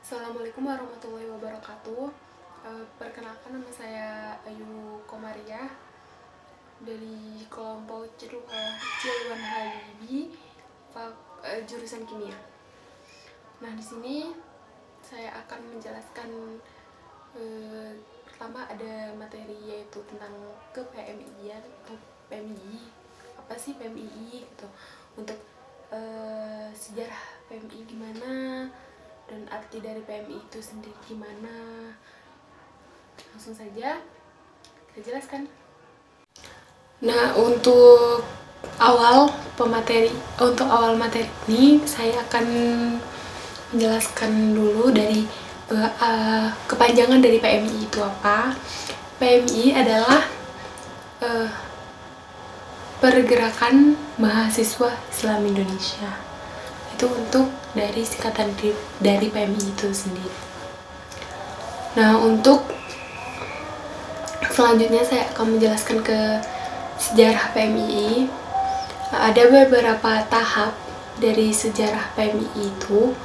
Assalamualaikum warahmatullahi wabarakatuh. Perkenalkan, nama saya Ayu Komariah dari kelompok Cilwan Habibi, jurusan kimia. Nah, di sini saya akan menjelaskan pertama ada materi yaitu tentang ke-PMI-an atau PMI. Apa sih PMI gitu? Untuk sejarah PMI gimana, dan arti dari PMI itu sendiri gimana. Langsung saja kita jelaskan. Nah, untuk awal materi ini saya akan menjelaskan dulu dari kepanjangan dari PMI itu apa. PMI adalah Pergerakan Mahasiswa Islam Indonesia. Itu untuk dari singkatan dari PMI itu sendiri. Nah, untuk selanjutnya saya akan menjelaskan ke sejarah PMI. Ada beberapa tahap dari sejarah PMI itu.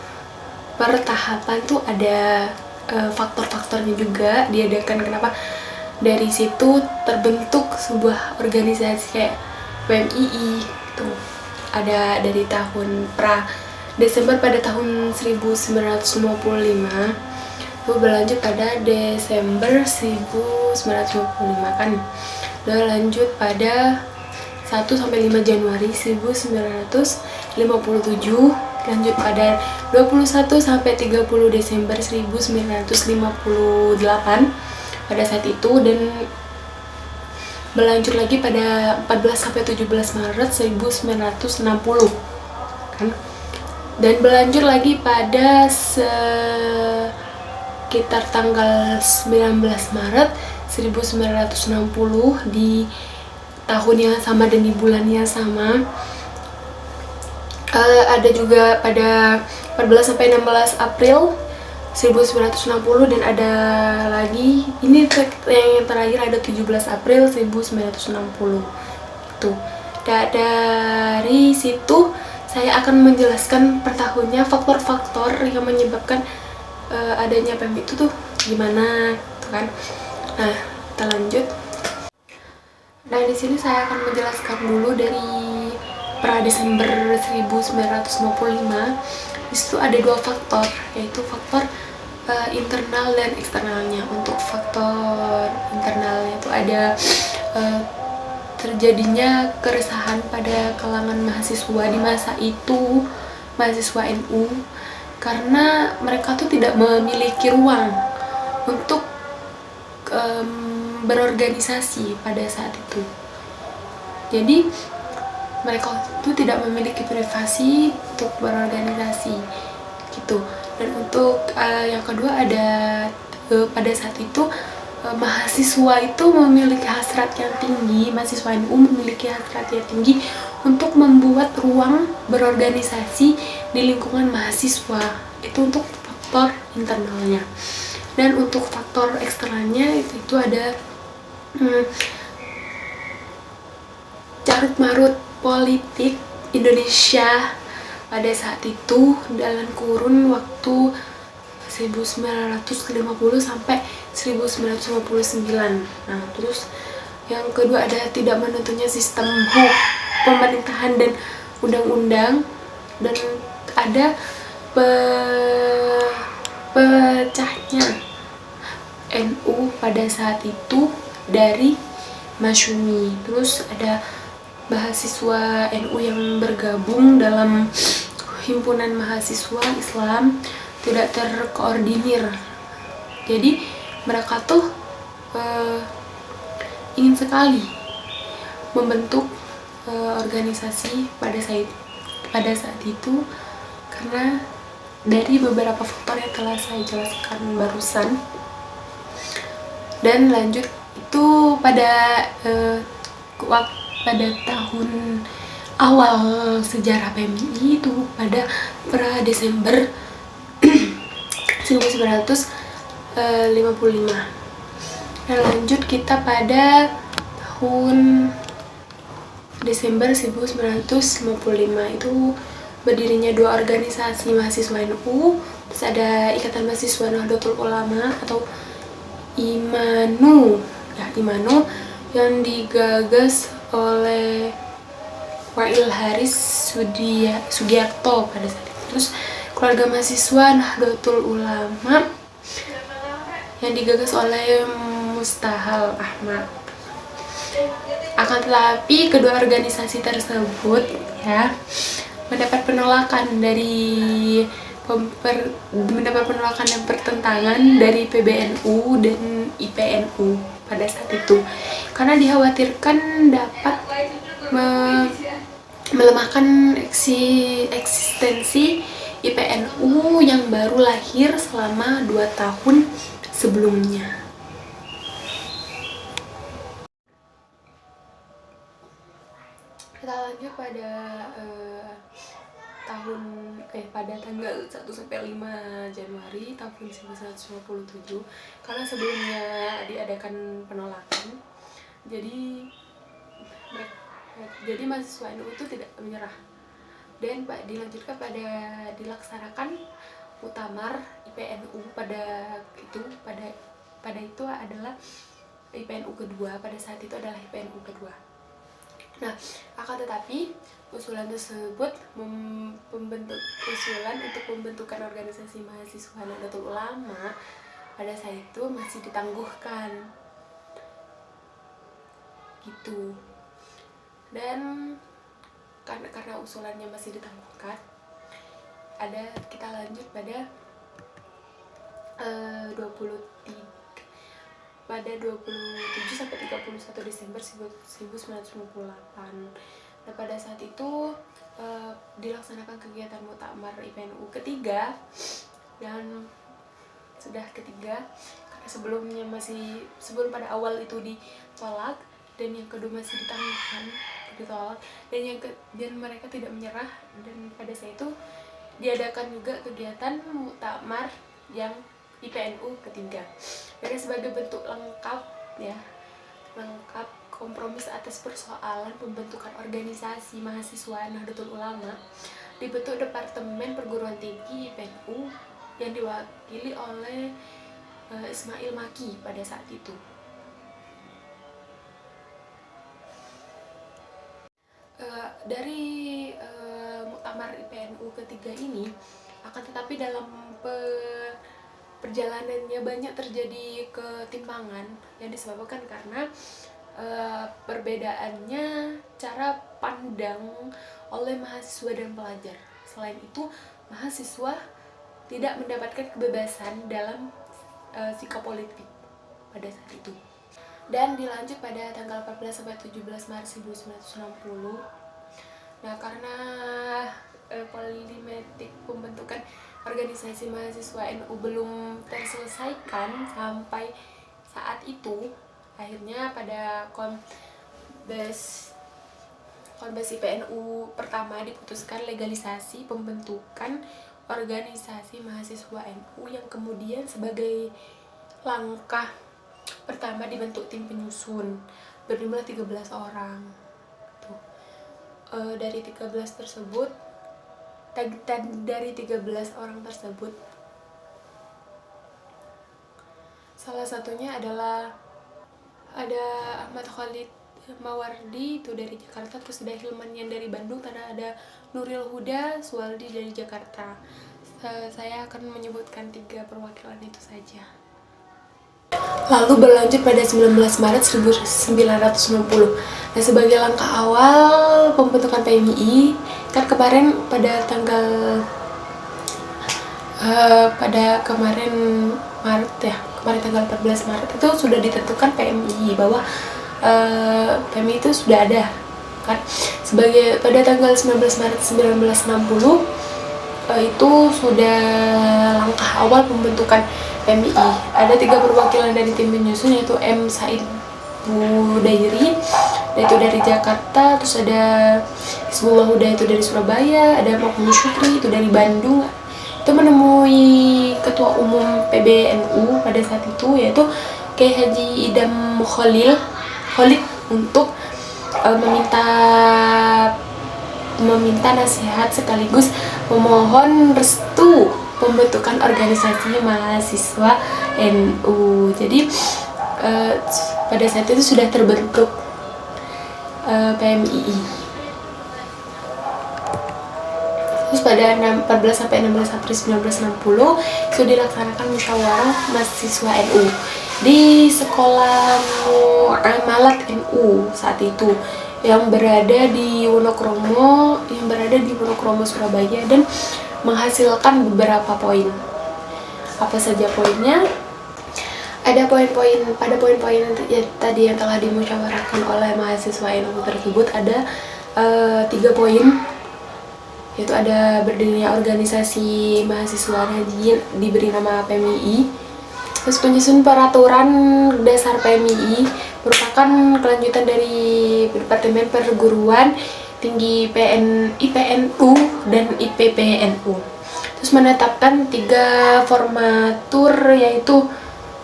Per tahapan tuh ada faktor-faktornya juga diadakan. Kenapa? Dari situ terbentuk sebuah organisasi kayak PMII tuh. Ada dari tahun Desember pada tahun 1955, itu berlanjut pada Desember 1955 kan. Lalu lanjut pada 1 sampai 5 Januari 1957, lanjut pada 21 sampai 30 Desember 1958 pada saat itu, dan berlanjut lagi pada 14 sampai 17 Maret 1960 kan. Dan berlanjut lagi pada sekitar tanggal 19 Maret 1960 di tahun yang sama dan di bulan yang sama. Ada juga pada 14 sampai 16 April 1960, dan ada lagi ini yang terakhir ada 17 April 1960 tuh. Dari situ saya akan menjelaskan per tahunnya faktor-faktor yang menyebabkan adanya PMI itu tuh gimana tuh kan. Nah, kita lanjut. Nah, di sini saya akan menjelaskan dulu dari Desember 1955. Di situ ada dua faktor, yaitu faktor internal dan eksternalnya. Untuk faktor internalnya itu ada terjadinya keresahan pada kalangan mahasiswa di masa itu, mahasiswa NU, karena mereka tuh tidak memiliki ruang untuk berorganisasi pada saat itu. Jadi mereka itu tidak memiliki privasi untuk berorganisasi gitu. Dan untuk yang kedua ada pada saat itu mahasiswa itu memiliki hasrat yang tinggi, mahasiswa NU memiliki hasrat yang tinggi untuk membuat ruang berorganisasi di lingkungan mahasiswa. Itu untuk faktor internalnya. Dan untuk faktor eksternalnya itu ada carut marut politik Indonesia pada saat itu dalam kurun waktu 1950 sampai 1959. Nah, terus yang kedua ada tidak menentunya sistem pemerintahan dan undang-undang, dan ada pecahnya NU pada saat itu dari Masyumi. Terus ada mahasiswa NU yang bergabung dalam himpunan mahasiswa Islam tidak terkoordinir. Jadi mereka tuh ingin sekali membentuk organisasi pada saat itu, karena dari beberapa faktor yang telah saya jelaskan barusan. Dan lanjut itu pada tahun awal sejarah PMI itu pada Desember 1955. Dan lanjut kita pada tahun Desember 1955 itu berdirinya 2 organisasi mahasiswa NU. Terus ada Ikatan Mahasiswa Nahdlatul Ulama atau IMANU, IMANU yang digagas oleh Wail Haris Sugiarto pada saat itu. Terus Keluarga Mahasiswa Nahdlatul Ulama yang digagas oleh Mustahal Ahmad. Akan tetapi kedua organisasi tersebut ya mendapat penolakan dan pertentangan dari PBNU dan IPNU pada saat itu, karena dikhawatirkan dapat melemahkan eksistensi IPNU yang baru lahir selama 2 tahun sebelumnya. Kita lanjut pada pada tanggal 1 sampai 5 Januari tahun 1957, karena sebelumnya diadakan penolakan. Jadi mahasiswa NU itu tidak menyerah dan dilanjutkan pada dilaksanakan muktamar IPNU pada itu adalah IPNU kedua. Pada saat itu adalah IPNU kedua. Nah, akan tetapi usulan tersebut usulan untuk pembentukan organisasi mahasiswa Nahdlatul Ulama pada saat itu masih ditangguhkan gitu. Dan karena usulannya masih ditangguhkan, kita lanjut pada 27 sampai 31 Desember 1958. Nah, pada saat itu dilaksanakan kegiatan muktamar IPNU ketiga, dan sudah ketiga karena sebelum pada awal itu ditolak dan yang kedua masih ditolak dan mereka tidak menyerah, dan pada saat itu diadakan juga kegiatan muktamar yang IPNU ketiga. Dan sebagai bentuk lengkap kompromis atas persoalan pembentukan organisasi mahasiswa Nahdlatul Ulama, dibentuk Departemen Perguruan Tinggi IPNU yang diwakili oleh Ismail Maki pada saat itu. Dari muktamar IPNU ketiga ini, akan tetapi dalam perjalanannya banyak terjadi ketimpangan yang disebabkan karena perbedaannya cara pandang oleh mahasiswa dan pelajar. Selain itu, mahasiswa tidak mendapatkan kebebasan dalam sikap politik pada saat itu. Dan dilanjut pada tanggal 14 sampai 17 Maret 1960. Nah, karena politik pembentukan organisasi mahasiswa NU belum terselesaikan sampai saat itu, akhirnya pada Konbes IPNU pertama diputuskan legalisasi pembentukan organisasi mahasiswa NU, yang kemudian sebagai langkah pertama dibentuk tim penyusun berjumlah 13 orang. Dari 13 orang tersebut, salah satunya adalah ada Ahmad Khalid Mawardi itu dari Jakarta, terus ada Hilman yang dari Bandung, ada Nuril Huda Suwaldi dari Jakarta. Saya akan menyebutkan 3 perwakilan itu saja. Lalu berlanjut pada 19 Maret 1960. Nah, sebagai langkah awal pembentukan PMI, kan kemarin pada tanggal kemarin tanggal 14 Maret itu sudah ditentukan PMI, bahwa PMI itu sudah ada kan. Sebagai pada tanggal 19 Maret 1960 itu sudah langkah awal pembentukan PMI. Ada 3 perwakilan dari tim penyusun, yaitu M. Said Budairi itu dari Jakarta, terus ada Hizbullah Huda itu dari Surabaya, ada Mahmud Syukri itu dari Bandung. Itu menemui Ketua Umum PBNU pada saat itu, yaitu Kiai Haji Idam Khalid untuk meminta meminta nasihat sekaligus memohon restu pembentukan organisasi mahasiswa NU. Jadi pada saat itu sudah terbentuk PMII. Terus pada 14 sampai 16 April 1960 itu dilaksanakan musyawarah mahasiswa NU di sekolah Muamalat NU saat itu yang berada di Wonokromo Surabaya, dan menghasilkan beberapa poin. Apa saja poinnya? Ada poin-poin tadi yang telah dimusyawarahkan oleh mahasiswa NU tersebut, ada 3 poin, yaitu ada berdirinya organisasi mahasiswa Nahdien diberi nama PMII. Terus penyusun peraturan dasar PMII merupakan kelanjutan dari Departemen Perguruan Tinggi IPNU dan IPPNU. Terus menetapkan 3 formatur, yaitu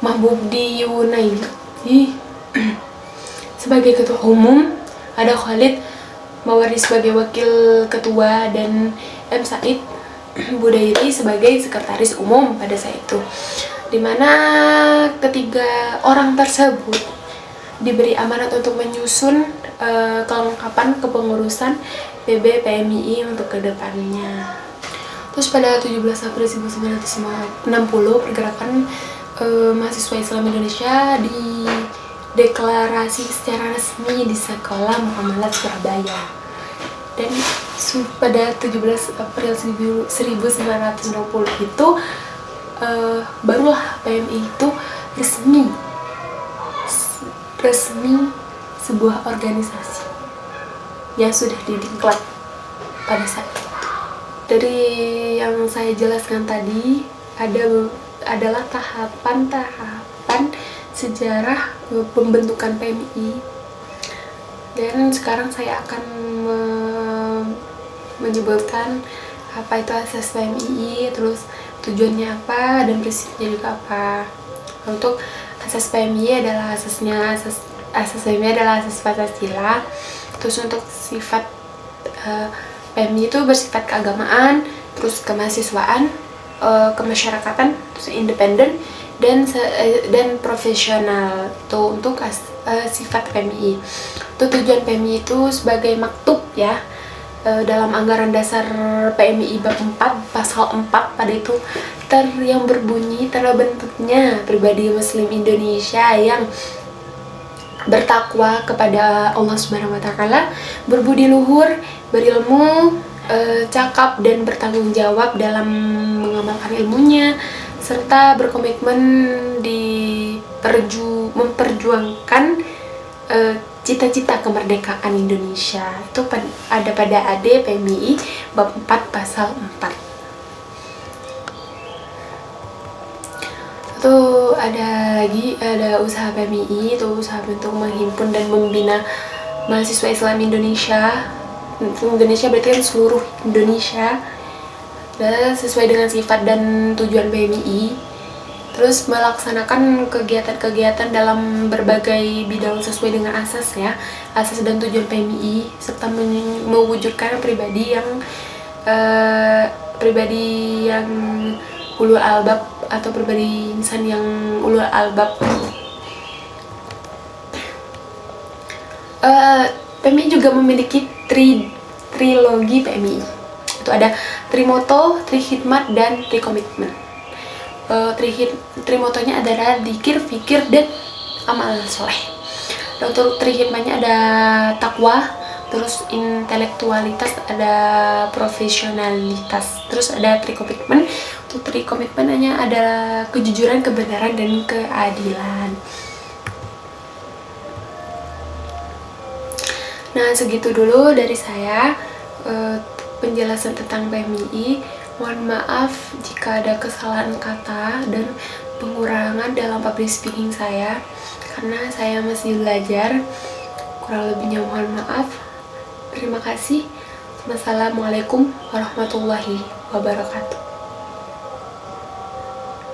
Mahbudi Yunaidi sebagai ketua umum, ada Khalid Mawardi sebagai wakil ketua, dan M. Said Budairi sebagai sekretaris umum pada saat itu, dimana ketiga orang tersebut diberi amanat untuk menyusun kelengkapan kepengurusan PB PMII untuk kedepannya. Terus pada 17 April 1960 pergerakan mahasiswa Islam Indonesia deklarasi secara resmi di sekolah Muamalat Surabaya, dan pada 17 April 1960 itu barulah PMI itu resmi sebuah organisasi yang sudah dideklar pada saat itu. Dari yang saya jelaskan tadi adalah tahapan sejarah pembentukan PMI, dan sekarang saya akan menyebutkan apa itu asas PMI, terus tujuannya apa, dan prinsipnya juga apa. Untuk asas PMI adalah asas PMI adalah asas Pancasila. Terus untuk sifat PMI itu bersifat keagamaan, terus kemahasiswaan, kemasyarakatan, terus independen, dan profesional. Itu untuk sifat PMI. Itu tujuan PMI itu sebagai maktub ya, dalam anggaran dasar PMI bab 4 pasal 4 pada itu yang berbunyi, terbentuknya pribadi muslim Indonesia yang bertakwa kepada Allah Subhanahu wa taala, berbudi luhur, berilmu, cakap dan bertanggung jawab dalam mengamalkan ilmunya, serta berkomitmen memperjuangkan cita-cita kemerdekaan Indonesia. Itu ada pada AD PMII bab 4 pasal 4. Itu ada usaha PMII, itu usaha untuk menghimpun dan membina mahasiswa Islam Indonesia. Indonesia berarti kan seluruh Indonesia, dan sesuai dengan sifat dan tujuan PMII. Terus melaksanakan kegiatan-kegiatan dalam berbagai bidang sesuai dengan asas dan tujuan PMII, serta mewujudkan pribadi yang ulul albab atau pribadi insan yang ulul albab. PMII juga memiliki trilogi PMII. Itu ada Trimoto, Trihikmat, dan Trikomitmen. Trimotonya adalah dzikir, fikir, dan amal soleh. Dan untuk Trihikmatnya ada takwa, terus intelektualitas, ada profesionalitas. Terus ada Trikomitmen. Untuk Trikomitmen hanya ada kejujuran, kebenaran, dan keadilan. Nah, segitu dulu dari saya penjelasan tentang PMII. Mohon maaf jika ada kesalahan kata dan pengurangan dalam public speaking saya, karena saya masih belajar. Kurang lebihnya mohon maaf. Terima kasih. Wassalamualaikum warahmatullahi wabarakatuh.